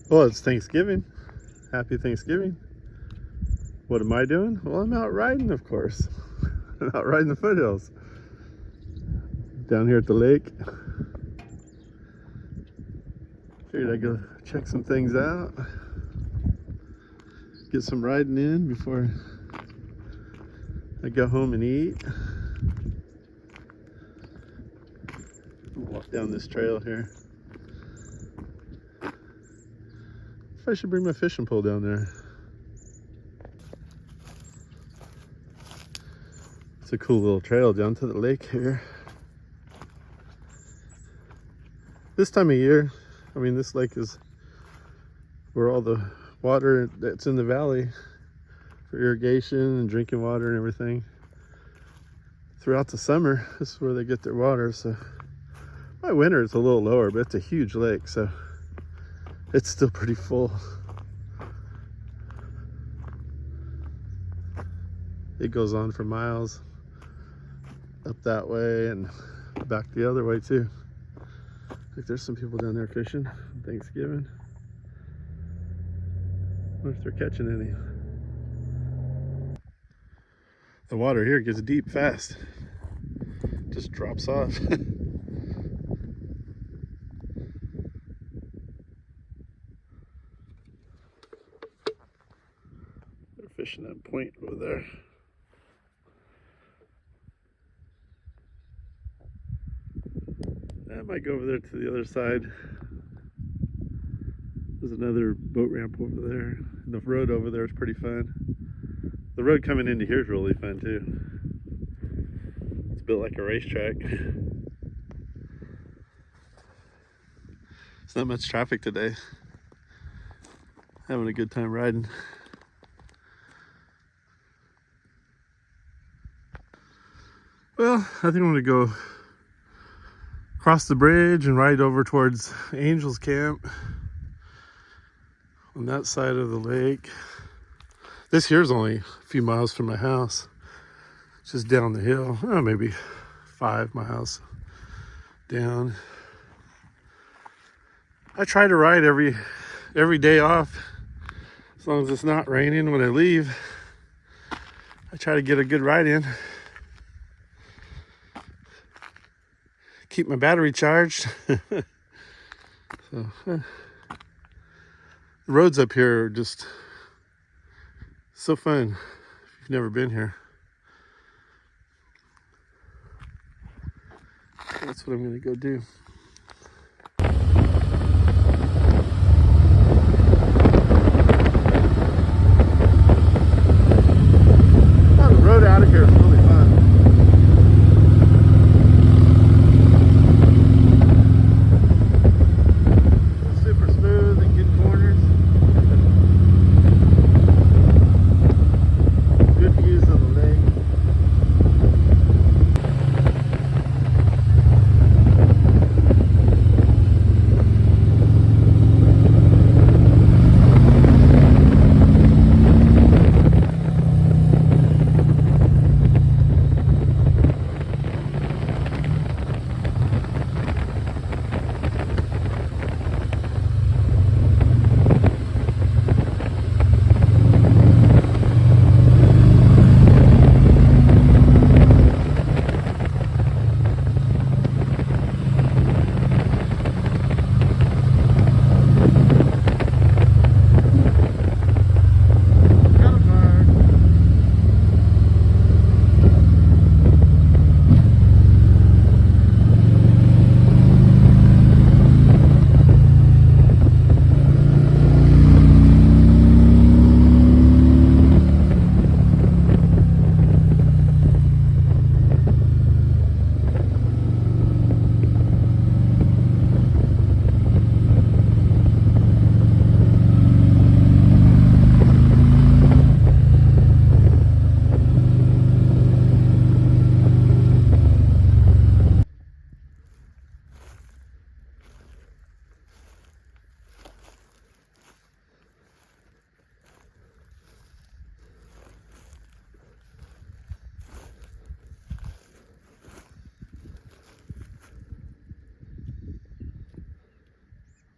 Well, it's Thanksgiving. Happy Thanksgiving. What am I doing? Well, I'm out riding, of course. I'm out riding the foothills. Down here at the lake. Figured I'd go check some things out. Get some riding in before I go home and eat. Walk down this trail here. I should bring my fishing pole down there. It's a cool little trail down to the lake here. This time of year, I mean, this lake is where all the water that's in the valley for irrigation and drinking water and everything. Throughout the summer, this is where they get their water. So by winter, it's a little lower, but it's a huge lake, so it's still pretty full. It goes on for miles up that way and back the other way too. Like there's some people down there fishing on Thanksgiving. I wonder if they're catching any. The water here gets deep fast. Just drops off. They're fishing that point over there. I might go over there to the other side. There's another boat ramp over there. And the road over there is pretty fun. The road coming into here is really fun too. It's built like a racetrack. It's not much traffic today. Having a good time riding. Well, I think I'm gonna go cross the bridge and ride over towards Angel's Camp on that side of the lake. This here's only a few miles from my house, just down the hill. Oh, maybe 5 miles down. I try to ride every day off, as long as it's not raining when I leave. I try to get a good ride in. Keep my battery charged. So, the roads up here are just so fun if you've never been here. That's what I'm gonna go do. Oh, the road out of here is really fun. Super smooth and good corners. Good views of the lake.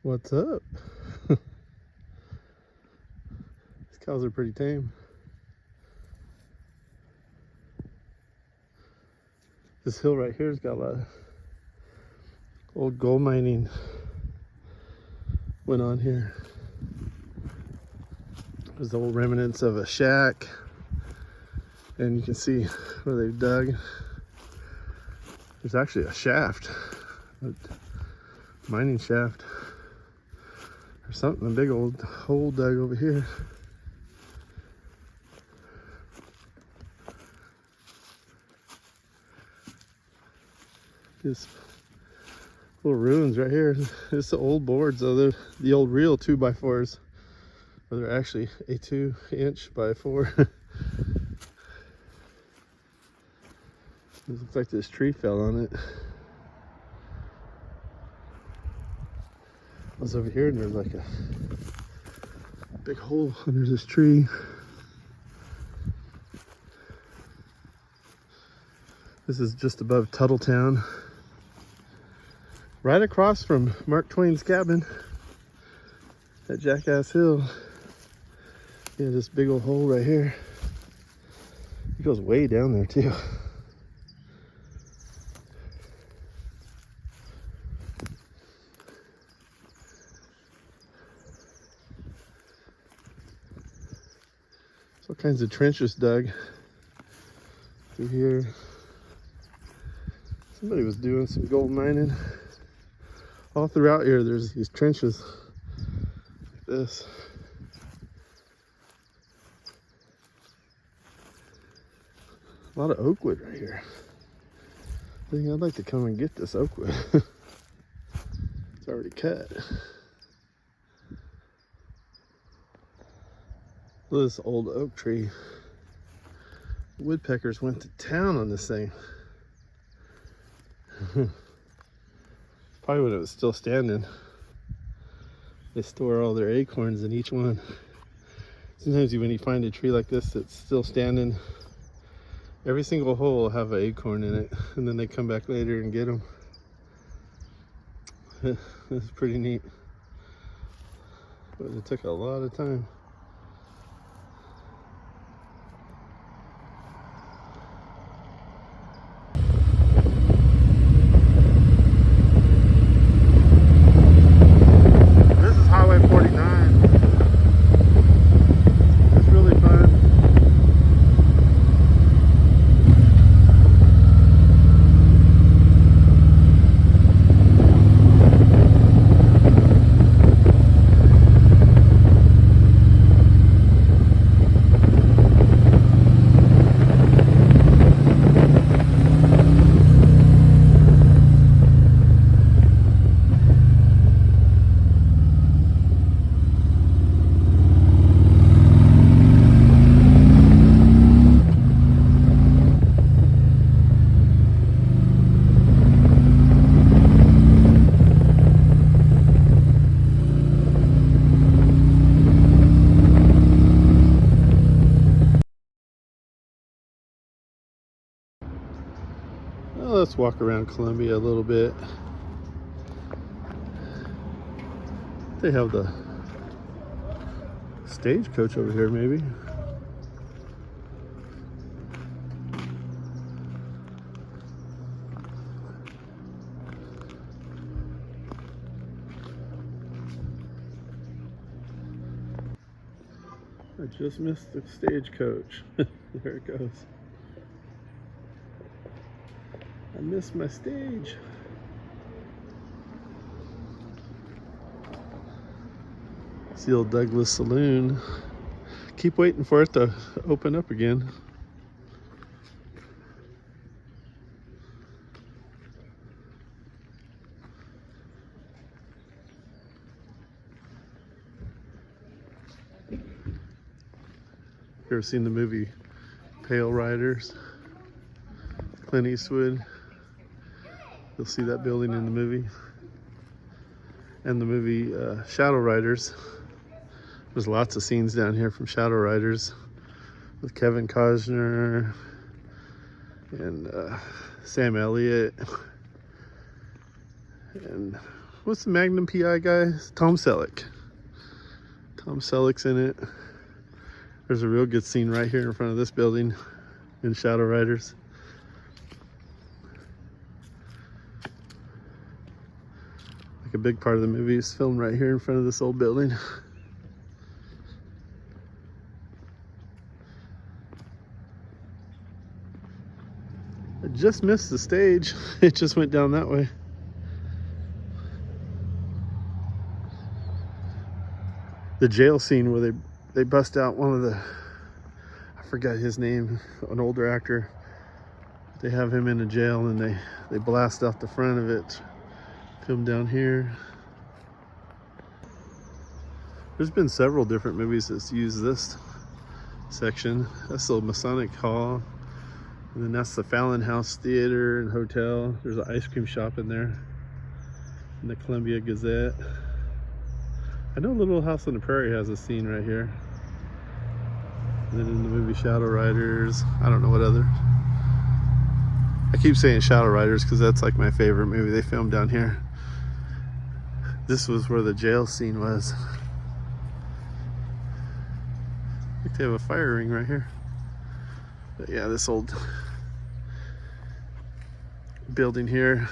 What's up? Cows are pretty tame. This hill right here has got a lot of old gold mining went on here. There's the old remnants of a shack, and you can see where they've dug. There's actually a shaft, a mining shaft. There's something, a big old hole dug over here. This little ruins right here. It's the old boards, though. They're the old real 2x4s. But they're actually a 2" by 4. It looks like this tree fell on it. I was over here and there's like a big hole under this tree. This is just above Tuttletown. Right across from Mark Twain's cabin at Jackass Hill. Yeah, this big old hole right here. It goes way down there too. All kinds of trenches dug through here. Somebody was doing some gold mining. All throughout here, there's these trenches like this. A lot of oak wood right here. I think I'd like to come and get this oak wood. It's already cut. Look at this old oak tree. The woodpeckers went to town on this thing. Probably when it was still standing. They store all their acorns in each one. Sometimes when you find a tree like this that's still standing, every single hole will have an acorn in it, and then they come back later and get them. This is pretty neat. But it took a lot of time. Well, let's walk around Columbia a little bit. They have the stagecoach over here, maybe. I just missed the stagecoach. There it goes. I missed my stage. It's the old Douglas Saloon. Keep waiting for it to open up again. You ever seen the movie Pale Riders? Clint Eastwood. You'll see that building in the movie. And the movie Shadow Riders. There's lots of scenes down here from Shadow Riders with Kevin Costner and Sam Elliott. And what's the Magnum PI guy? Tom Selleck. Tom Selleck's in it. There's a real good scene right here in front of this building in Shadow Riders. Like a big part of the movie is filmed right here in front of this old building. I just missed the stage. It just went down that way. The jail scene where they bust out one of the, I forgot his name, an older actor. They have him in a jail and they blast out the front of it. Filmed down here. There's been several different movies that's used this section. That's the Masonic Hall. And then that's the Fallon House Theater and Hotel. There's an ice cream shop in there. And the Columbia Gazette. I know Little House on the Prairie has a scene right here. And then in the movie Shadow Riders, I don't know what other. I keep saying Shadow Riders because that's like my favorite movie. They filmed down here. This was where the jail scene was. I think they have a fire ring right here. But yeah, this old building here.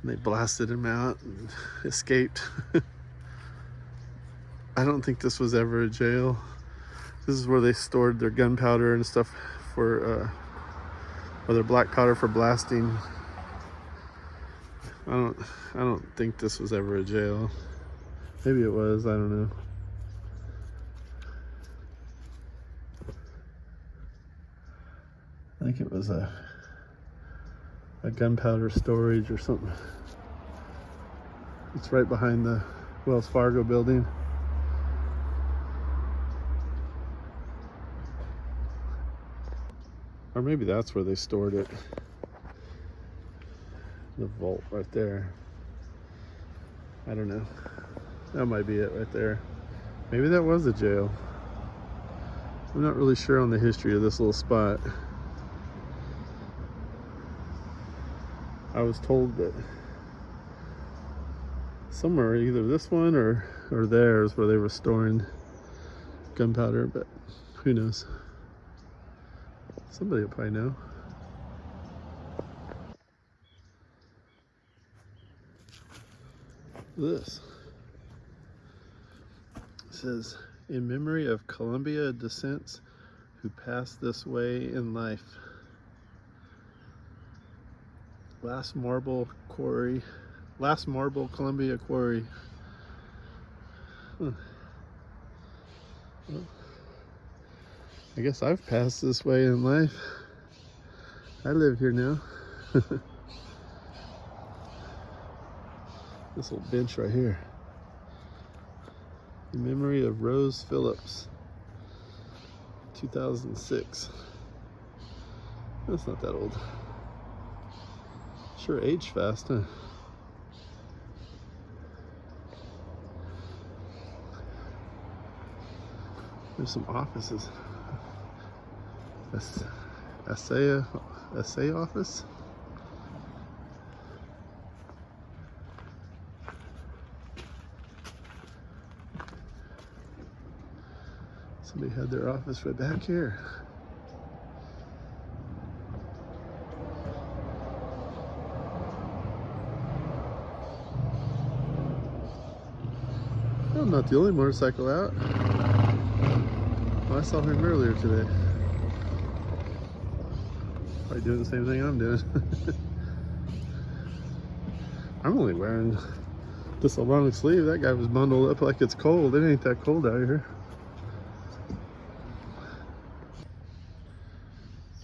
And they blasted him out and escaped. I don't think this was ever a jail. This is where they stored their gunpowder and stuff for, or their black powder for blasting. I don't think this was ever a jail. Maybe it was, I don't know. I think it was a gunpowder storage or something. It's right behind the Wells Fargo building. Or maybe that's where they stored it. The vault right there. I don't know. That might be it right there. Maybe that was a jail. I'm not really sure on the history of this little spot. I was told that somewhere, either this one or theirs, where they were storing gunpowder, but who knows? Somebody will probably know. This says, in memory of Columbia descents who passed this way in life. Last marble Columbia quarry. Huh. Well, I guess I've passed this way in life. I live here now. This little bench right here. In memory of Rose Phillips, 2006. That's not that old. Sure aged fast, huh? There's some offices. Essay office. Somebody had their office right back here. I'm not the only motorcycle out. Well, I saw him earlier today. Probably doing the same thing I'm doing. I'm only wearing just a long sleeve. That guy was bundled up like it's cold. It ain't that cold out here.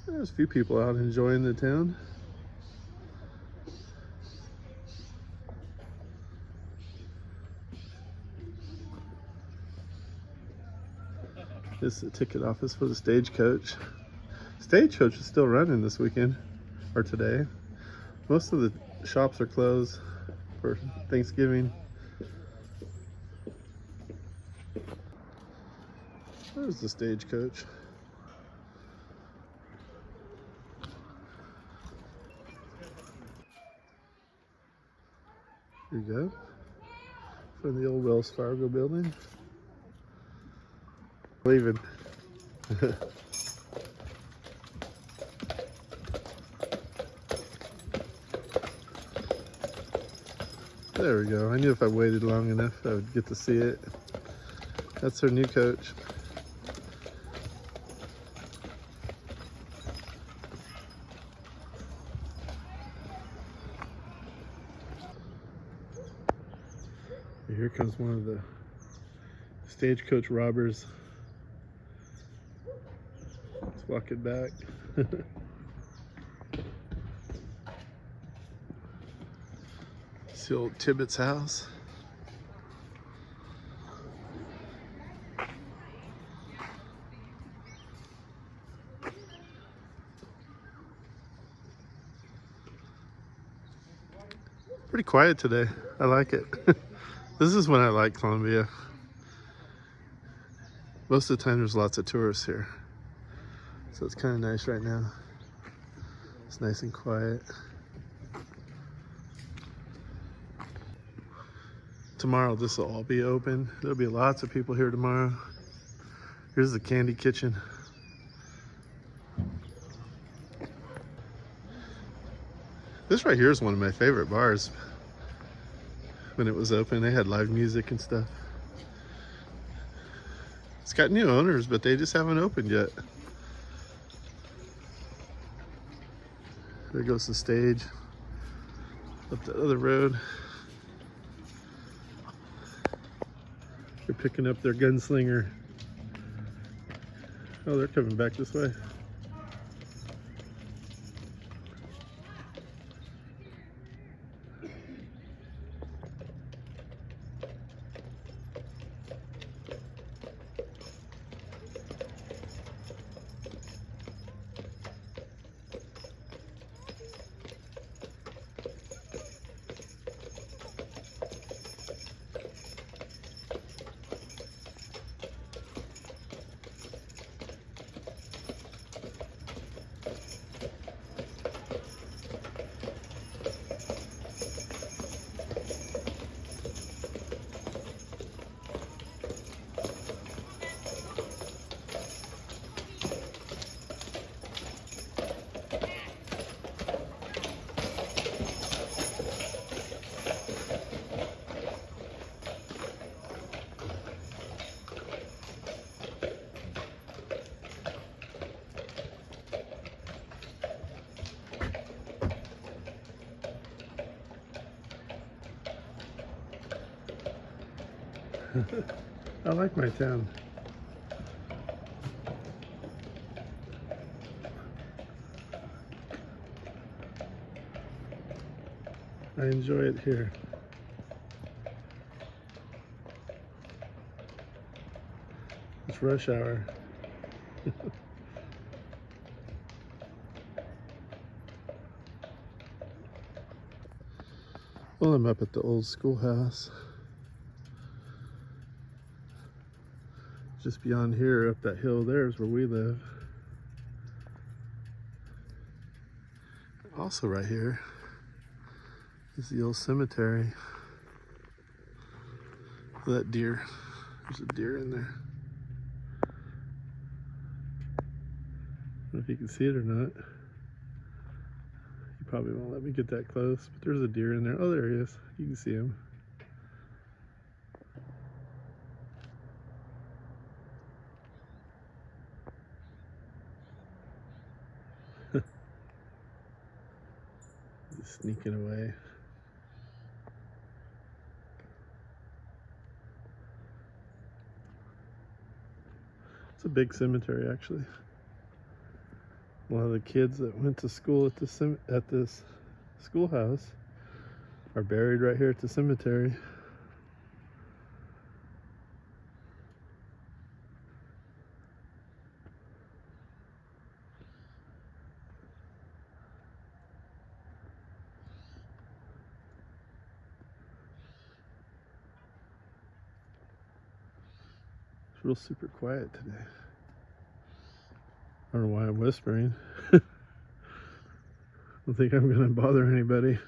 There's a few people out enjoying the town. This is the ticket office for the Stagecoach. Stagecoach is still running this weekend, or today. Most of the shops are closed for Thanksgiving. There's the Stagecoach. Here you go. from the old Wells Fargo building. Leaving. There we go. I knew if I waited long enough, I would get to see it. That's her new coach. Here comes one of the stagecoach robbers. Let's walk it back. It's the old Tibbetts house. Pretty quiet today. I like it. This is when I like Columbia. Most of the time there's lots of tourists here. So it's kind of nice right now. It's nice and quiet. Tomorrow this will all be open. There'll be lots of people here tomorrow. Here's the candy kitchen. This right here is one of my favorite bars. When it was open, they had live music and stuff. It's got new owners, but they just haven't opened yet. There goes the stage up the other road. They're picking up their gunslinger. Oh, they're coming back this way. I like my town. I enjoy it here. It's rush hour. Well, I'm up at the old schoolhouse. Just beyond here, up that hill there is where we live. Also right here is the old cemetery. That deer, there's a deer in there. I don't know if you can see it or not. You probably won't let me get that close, but there's a deer in there. Oh, there he is. You can see him. Just sneaking away. It's a big cemetery, actually. A lot of the kids that went to school at this schoolhouse are buried right here at the cemetery. It's real super quiet today. I don't know why I'm whispering. I don't think I'm gonna bother anybody.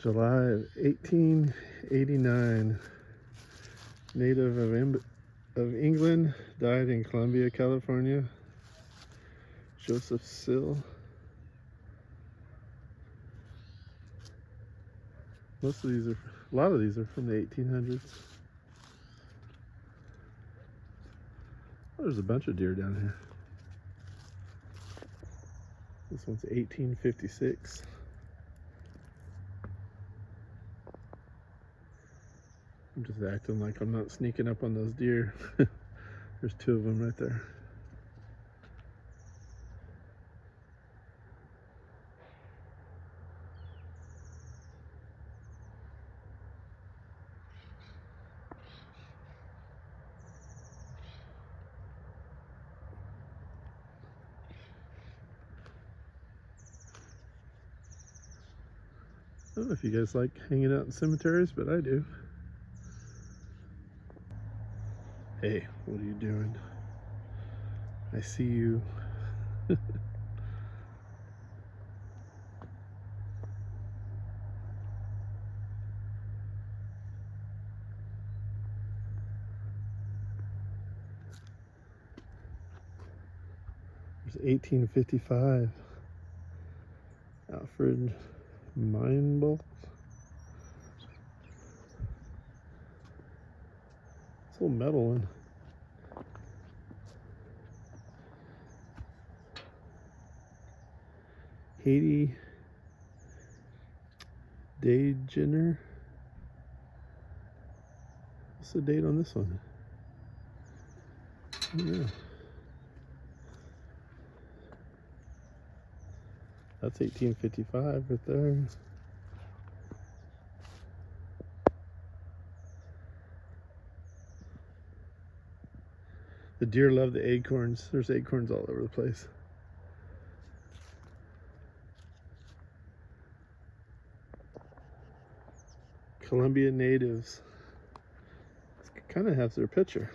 July of 1889. Native of England, died in Columbia, California. Joseph Sill. A lot of these are from the 1800s. Oh, there's a bunch of deer down here. This one's 1856. I'm just acting like I'm not sneaking up on those deer. There's two of them right there. I don't know if you guys like hanging out in cemeteries, but I do. Hey, what are you doing? I see you. There's 1855. Alfred Meinbold. It's a little metal one. Haiti Degener. What's the date on this one? I don't know. That's 1855 right there. The deer love the acorns. There's acorns all over the place. Columbia natives. This kind of has their picture.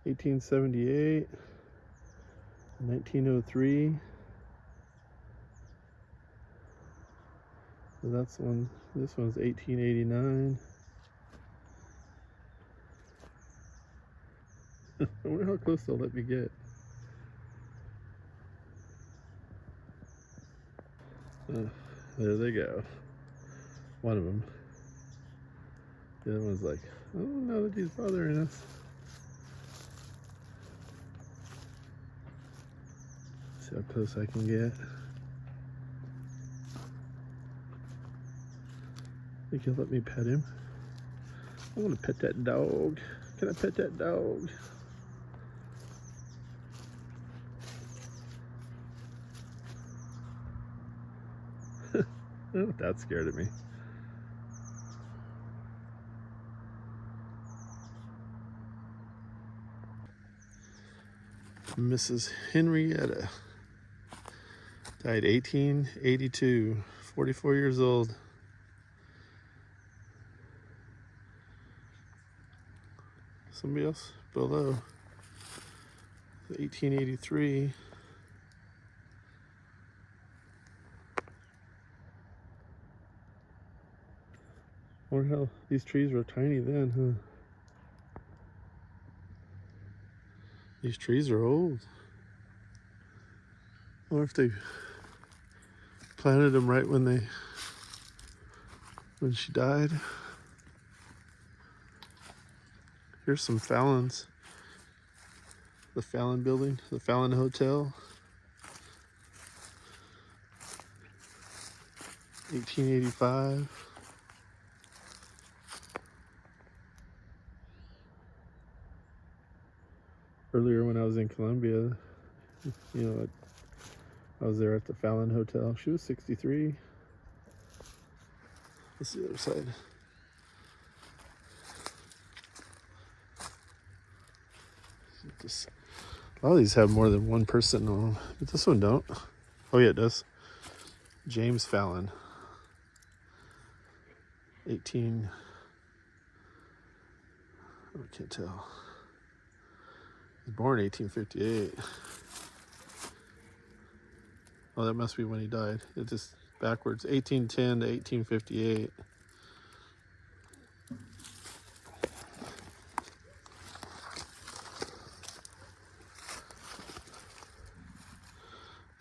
1878, 1903. So that's one. This one's 1889. I wonder how close they'll let me get. There they go. One of them. The other one's like, oh, now that he's bothering us. See how close I can get. Think he'll let me pet him. I want to pet that dog. Can I pet that dog? Oh, that's scared of me. Mrs. Henrietta died 1882, 44 years old. Somebody else below, 1883. I wonder how these trees were tiny then, huh? These trees are old. I wonder if they planted them right when she died. Here's some Fallons. The Fallon building, the Fallon Hotel. 1885. Earlier when I was in Columbia, you know, I was there at the Fallon Hotel. She was 63. Let's see the other side. A lot of these have more than one person on them, but this one don't. Oh yeah, it does. James Fallon. 18. I can't tell. He was born 1858. Oh, that must be when he died. It's just backwards, 1810 to 1858.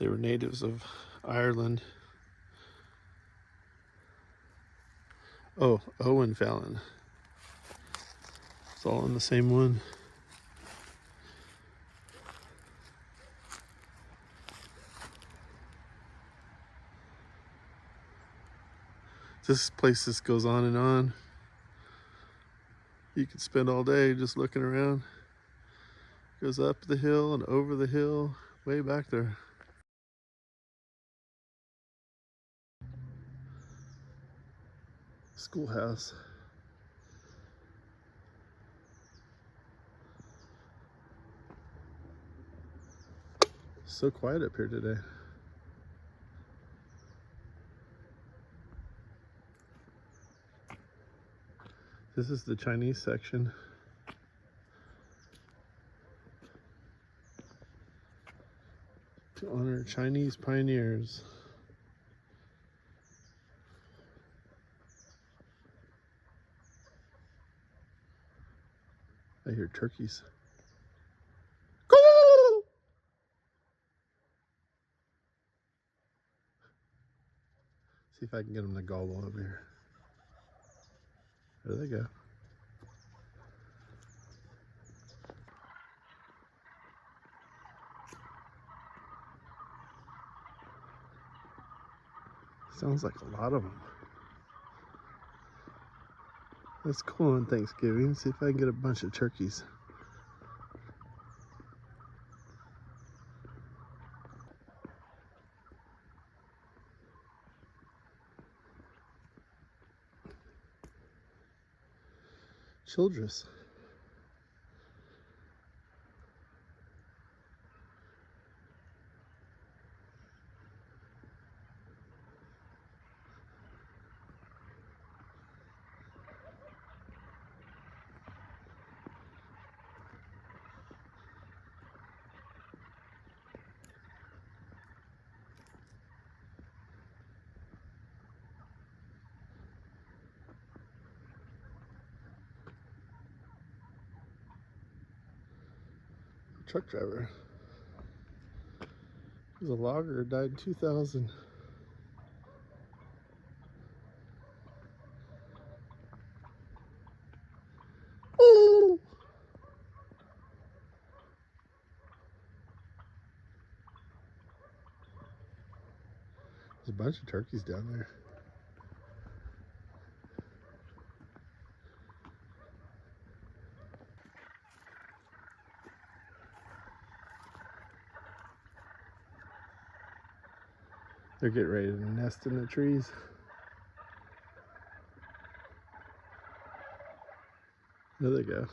They were natives of Ireland. Oh, Owen Fallon. It's all in the same one. This place just goes on and on. You could spend all day just looking around. Goes up the hill and over the hill, way back there. Schoolhouse. So quiet up here today. This is the Chinese section. To honor Chinese pioneers. I hear turkeys. See if I can get them to gobble over here. There they go. Sounds like a lot of them. That's cool on Thanksgiving. See if I can get a bunch of turkeys. Childress. Truck driver. He's a logger, died in 2000. There's a bunch of turkeys down there. They're getting ready to nest in the trees. There they go.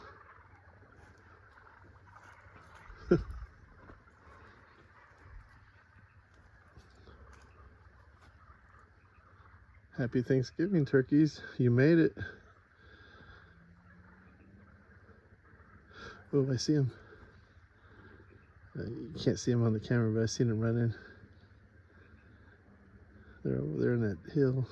Happy Thanksgiving, turkeys. You made it. Oh, I see them. You can't see them on the camera, but I seen them running. They're over there in that hill.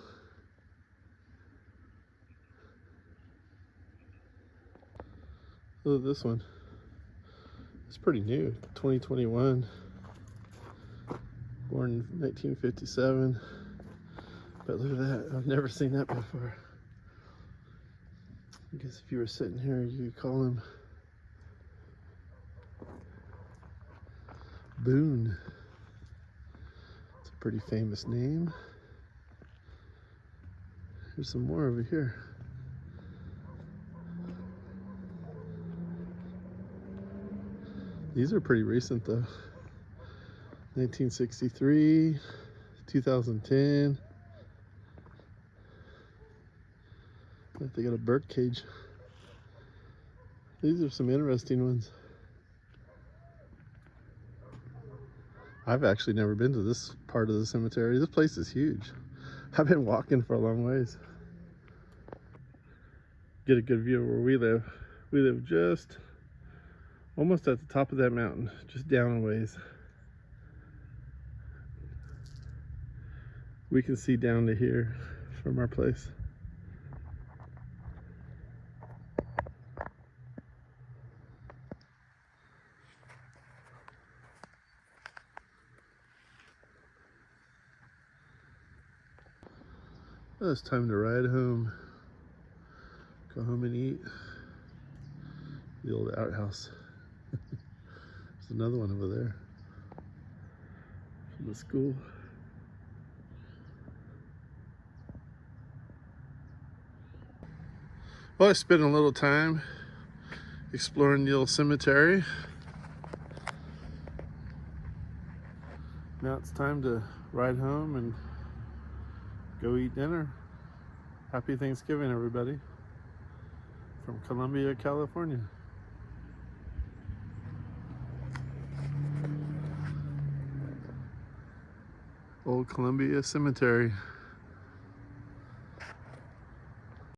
Look at this one. It's pretty new. 2021. Born in 1957. But look at that. I've never seen that before. I guess if you were sitting here, you could call him Boone. It's a pretty famous name. There's some more over here. These are pretty recent though. 1963, 2010. They got a bird cage. These are some interesting ones. I've actually never been to this part of the cemetery. This place is huge. I've been walking for a long ways. Get a good view of where we live. We live just almost at the top of that mountain, just down a ways. We can see down to here from our place. Oh, it's time to ride home. Go home and eat. The old outhouse. There's another one over there from the school. Well, I spent a little time exploring the old cemetery. Now it's time to ride home and go eat dinner. Happy Thanksgiving, everybody, from Columbia, California. Old Columbia Cemetery.